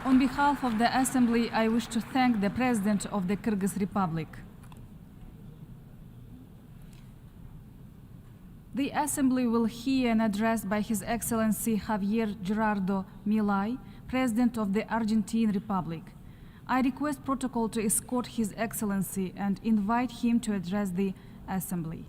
On behalf of the Assembly, I wish to thank the President of the Kyrgyz Republic. The Assembly will hear an address by His Excellency Javier Milei, President of the Argentine Republic. I request protocol to escort His Excellency and invite him to address the Assembly.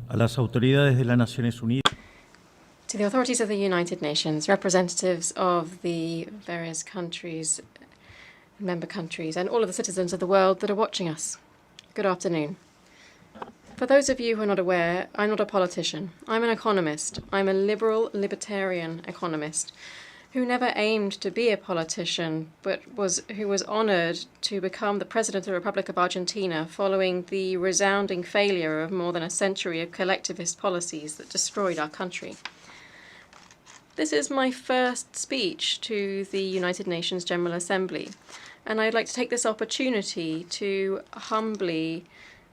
A las autoridades de las Naciones Unidas. To the authorities of the United Nations, representatives of the various countries, member countries, and all of the citizens of the world that are watching us, good afternoon. For those of you who are not aware, I'm not a politician. I'm an economist. I'm a liberal, libertarian economist who never aimed to be a politician, but who was honored to become the President of the Republic of Argentina following the resounding failure of more than a century of collectivist policies that destroyed our country. This is my first speech to the United Nations General Assembly, and I'd like to take this opportunity to humbly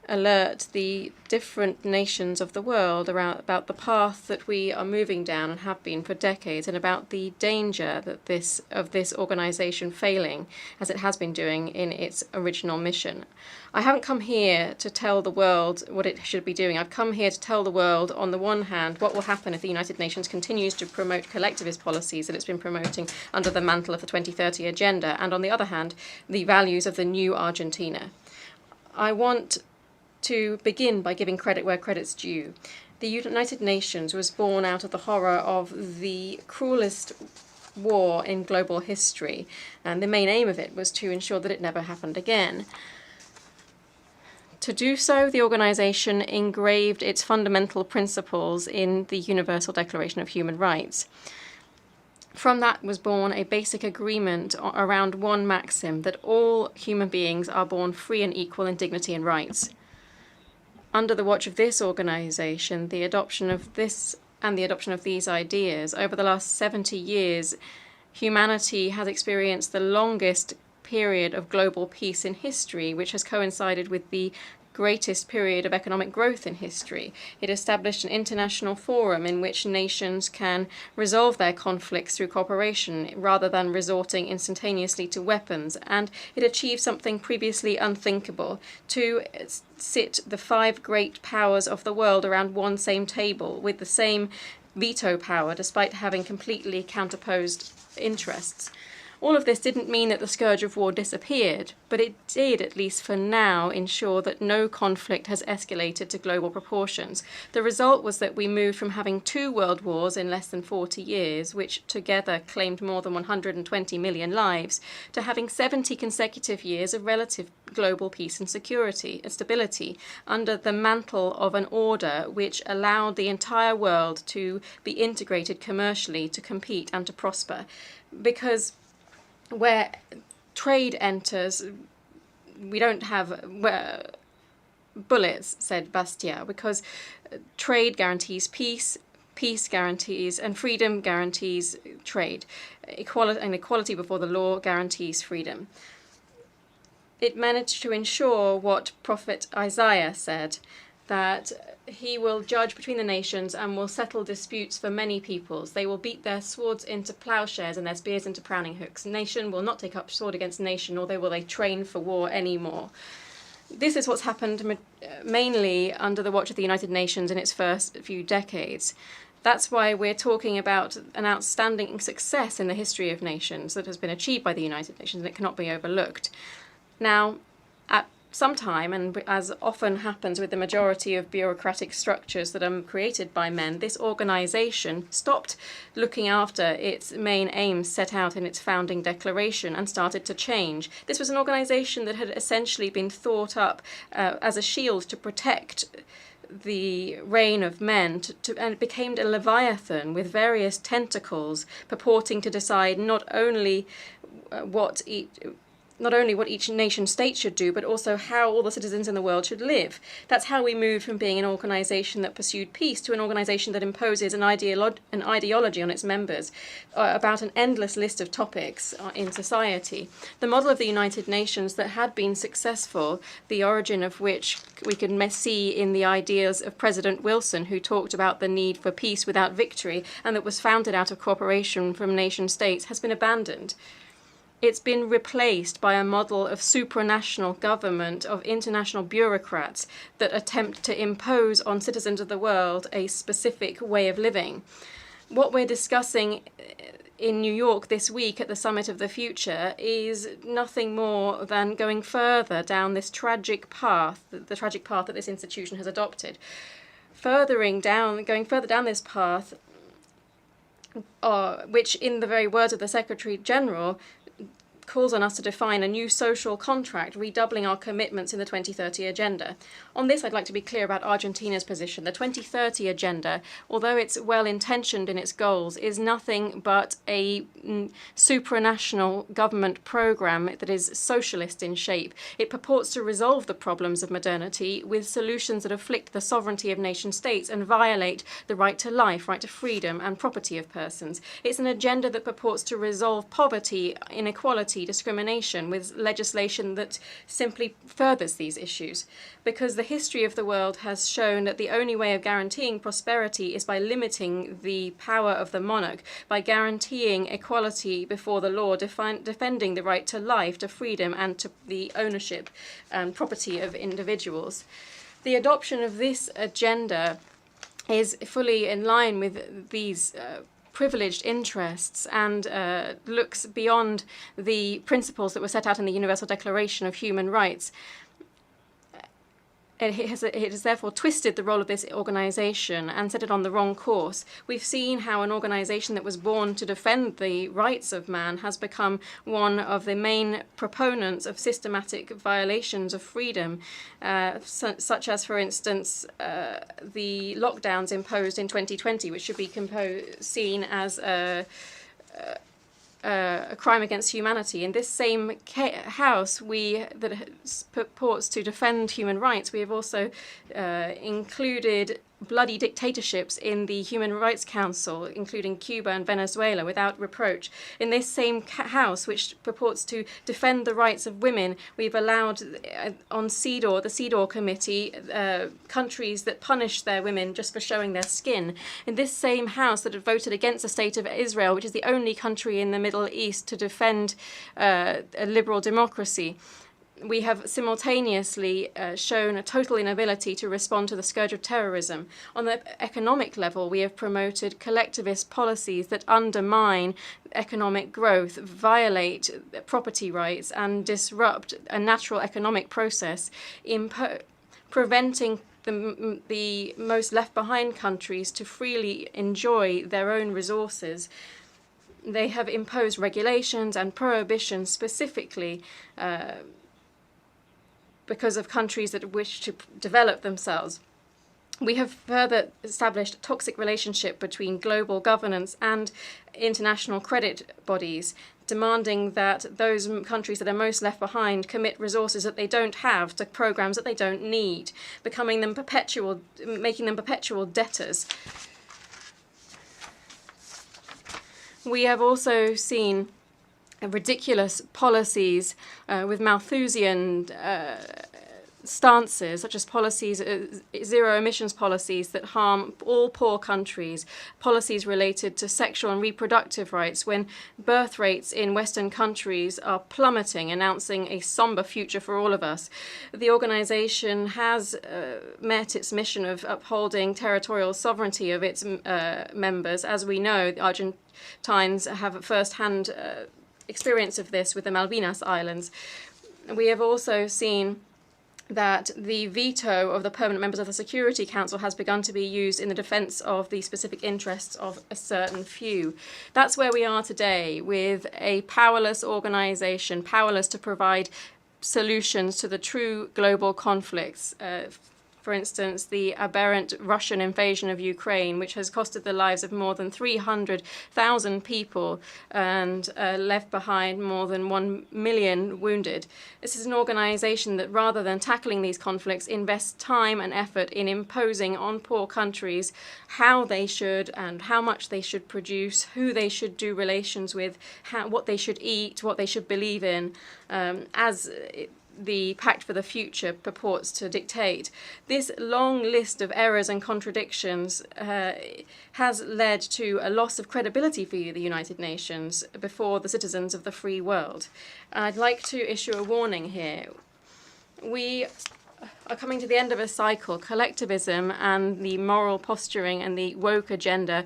alert the different nations of the world about the path that we are moving down and have been for decades, and about the danger that of this organization failing, as it has been doing in its original mission. I haven't come here to tell the world what it should be doing. I've come here to tell the world, on the one hand, what will happen if the United Nations continues to promote collectivist policies that it's been promoting under the mantle of the 2030 Agenda, and on the other hand, the values of the new Argentina. I want to begin by giving credit where credit's due. The United Nations was born out of the horror of the cruelest war in global history, and the main aim of it was to ensure that it never happened again. To do so, the organization engraved its fundamental principles in the Universal Declaration of Human Rights. From that was born a basic agreement around one maxim, that all human beings are born free and equal in dignity and rights. Under the watch of this organization, the adoption of this and the adoption of these ideas, over the last 70 years, humanity has experienced the longest period of global peace in history, which has coincided with the greatest period of economic growth in history. It established an international forum in which nations can resolve their conflicts through cooperation rather than resorting instantaneously to weapons, and it achieved something previously unthinkable: to sit the 5 great powers of the world around one same table with the same veto power, despite having completely counterposed interests. All of this didn't mean that the scourge of war disappeared, but it did, at least for now, ensure that no conflict has escalated to global proportions. The result was that we moved from having 2 world wars in less than 40 years, which together claimed more than 120 million lives, to having 70 consecutive years of relative global peace and security and stability under the mantle of an order which allowed the entire world to be integrated commercially, to compete and to prosper. Because where trade enters, we don't have bullets, said Bastia, because trade guarantees peace, peace guarantees, and freedom guarantees trade. Equality before the law guarantees freedom. It managed to ensure what Prophet Isaiah said, that he will judge between the nations and will settle disputes for many peoples. They will beat their swords into plowshares and their spears into pruning hooks. Nation will not take up sword against nation, nor will they train for war anymore. This is what's happened mainly under the watch of the United Nations in its first few decades. That's why we're talking about an outstanding success in the history of nations that has been achieved by the United Nations, and it cannot be overlooked. Now, at some time, and as often happens with the majority of bureaucratic structures that are created by men, this organization stopped looking after its main aims set out in its founding declaration and started to change. This was an organization that had essentially been thought up as a shield to protect the reign of men, and it became a leviathan with various tentacles purporting to decide not only what not only what each nation state should do, but also how all the citizens in the world should live. That's how we moved from being an organization that pursued peace to an organization that imposes an ideology on its members about an endless list of topics in society. The model of the United Nations that had been successful, the origin of which we can see in the ideas of President Wilson, who talked about the need for peace without victory, and that was founded out of cooperation from nation states, has been abandoned. It's been replaced by a model of supranational government, of international bureaucrats that attempt to impose on citizens of the world a specific way of living. What we're discussing in New York this week at the Summit of the Future is nothing more than going further down this tragic path, the tragic path that this institution has adopted. Going further down this path, which in the very words of the Secretary General, calls on us to define a new social contract, redoubling our commitments in the 2030 Agenda. On this, I'd like to be clear about Argentina's position. The 2030 Agenda, although it's well-intentioned in its goals, is nothing but a supranational government program that is socialist in shape. It purports to resolve the problems of modernity with solutions that afflict the sovereignty of nation states and violate the right to life, right to freedom, and property of persons. It's an agenda that purports to resolve poverty, inequality, discrimination with legislation that simply furthers these issues. Because the history of the world has shown that the only way of guaranteeing prosperity is by limiting the power of the monarch, by guaranteeing equality before the law, defending the right to life, to freedom, and to the ownership and property of individuals. The adoption of this agenda is fully in line with these privileged interests and looks beyond the principles that were set out in the Universal Declaration of Human Rights. It has therefore twisted the role of this organization and set it on the wrong course. We've seen how an organization that was born to defend the rights of man has become one of the main proponents of systematic violations of freedom, such as, for instance, the lockdowns imposed in 2020, which should be seen as a crime against humanity. In this same house, that purports to defend human rights, we have also included bloody dictatorships in the Human Rights Council, including Cuba and Venezuela, without reproach. In this same house, which purports to defend the rights of women, we've allowed on CEDAW, the CEDAW Committee, countries that punish their women just for showing their skin. In this same house that had voted against the State of Israel, which is the only country in the Middle East to defend a liberal democracy, we have simultaneously shown a total inability to respond to the scourge of terrorism. On the economic level, we have promoted collectivist policies that undermine economic growth, violate property rights, and disrupt a natural economic process, preventing the most left-behind countries to freely enjoy their own resources. They have imposed regulations and prohibitions specifically because of countries that wish to develop themselves. We have further established a toxic relationship between global governance and international credit bodies, demanding that those countries that are most left behind commit resources that they don't have to programs that they don't need, making them perpetual debtors. We have also seen ridiculous policies with Malthusian stances, such as policies, zero emissions policies that harm all poor countries, policies related to sexual and reproductive rights, when birth rates in Western countries are plummeting, announcing a somber future for all of us. The organization has met its mission of upholding territorial sovereignty of its members. As we know, the Argentines have a first-hand experience of this with the Malvinas Islands. We have also seen that the veto of the permanent members of the Security Council has begun to be used in the defense of the specific interests of a certain few. That's where we are today, with a powerless organization, powerless to provide solutions to the true global conflicts For instance, the aberrant Russian invasion of Ukraine, which has costed the lives of more than 300,000 people and left behind more than 1 million wounded. This is an organization that, rather than tackling these conflicts, invests time and effort in imposing on poor countries how they should and how much they should produce, who they should do relations with, what they should eat, what they should believe in, as the Pact for the Future purports to dictate. This long list of errors and contradictions has led to a loss of credibility for the United Nations before the citizens of the free world. I'd like to issue a warning here. We are coming to the end of a cycle. Collectivism and the moral posturing and the woke agenda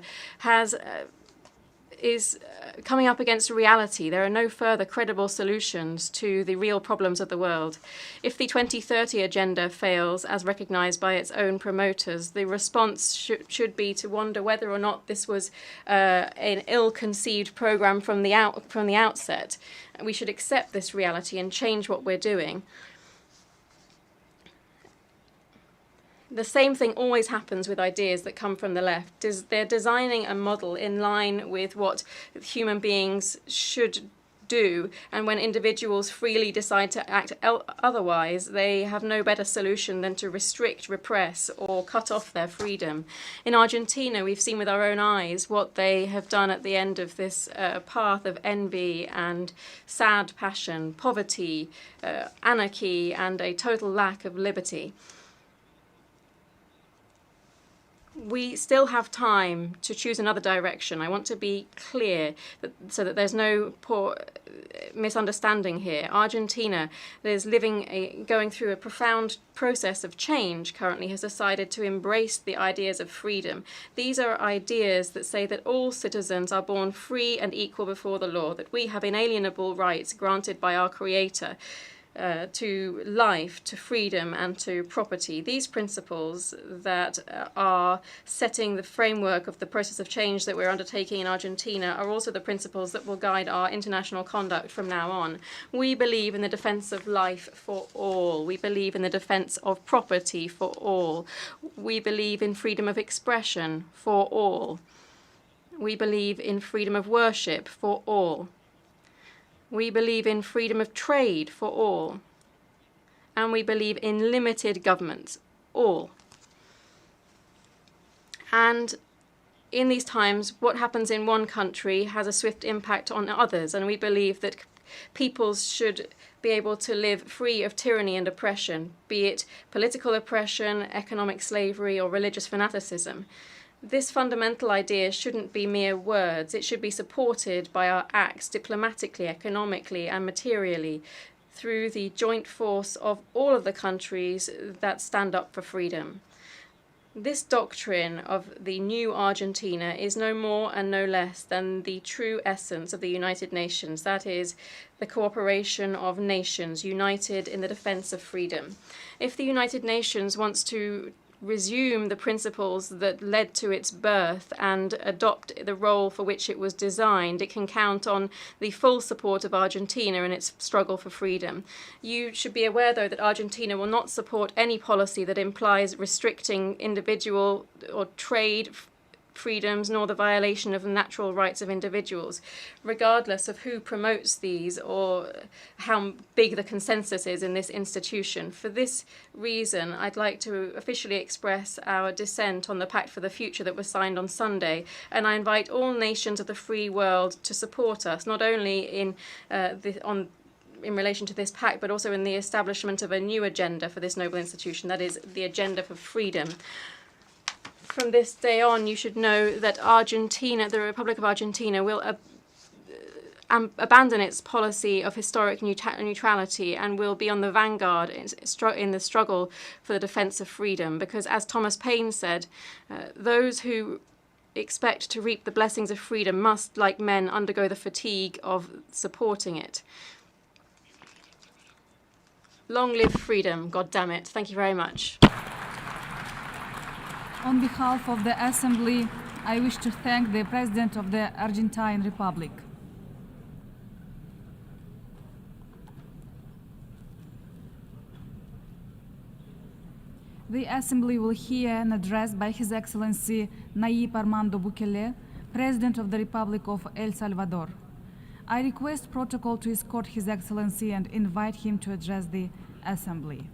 is coming up against reality. There are no further credible solutions to the real problems of the world. If the 2030 agenda fails, as recognized by its own promoters, the response should be to wonder whether or not this was an ill-conceived program from the outset. We should accept this reality and change what we're doing. The same thing always happens with ideas that come from the left. They're designing a model in line with what human beings should do, and when individuals freely decide to act otherwise, they have no better solution than to restrict, repress, or cut off their freedom. In Argentina, we've seen with our own eyes what they have done at the end of this path of envy and sad passion, poverty, anarchy, and a total lack of liberty. We still have time to choose another direction. I want to be clear so that there's no poor misunderstanding here. Argentina is going through a profound process of change currently, has decided to embrace the ideas of freedom. These are ideas that say that all citizens are born free and equal before the law, that we have inalienable rights granted by our Creator to life, to freedom, and to property. These principles that are setting the framework of the process of change that we're undertaking in Argentina are also the principles that will guide our international conduct from now on. We believe in the defense of life for all. We believe in the defense of property for all. We believe in freedom of expression for all. We believe in freedom of worship for all. We believe in freedom of trade for all. And we believe in limited government, all. And in these times, what happens in one country has a swift impact on others, and we believe that peoples should be able to live free of tyranny and oppression, be it political oppression, economic slavery, or religious fanaticism. This fundamental idea shouldn't be mere words. It should be supported by our acts diplomatically, economically, and materially through the joint force of all of the countries that stand up for freedom. This doctrine of the new Argentina is no more and no less than the true essence of the United Nations. That is, the cooperation of nations united in the defense of freedom. If the United Nations wants to resume the principles that led to its birth and adopt the role for which it was designed, it can count on the full support of Argentina in its struggle for freedom. You should be aware, though, that Argentina will not support any policy that implies restricting individual or trade freedoms, nor the violation of the natural rights of individuals, regardless of who promotes these or how big the consensus is in this institution. For this reason, I'd like to officially express our dissent on the Pact for the Future that was signed on Sunday, and I invite all nations of the free world to support us, not only in relation to this pact, but also in the establishment of a new agenda for this noble institution, that is, the agenda for freedom. From this day on, you should know that Argentina, the Republic of Argentina, will abandon its policy of historic neutrality and will be on the vanguard in the struggle for the defense of freedom. Because, as Thomas Paine said, those who expect to reap the blessings of freedom must, like men, undergo the fatigue of supporting it. Long live freedom, God damn it. Thank you very much. On behalf of the Assembly, I wish to thank the President of the Argentine Republic. The Assembly will hear an address by His Excellency Nayib Armando Bukele, President of the Republic of El Salvador. I request protocol to escort His Excellency and invite him to address the Assembly.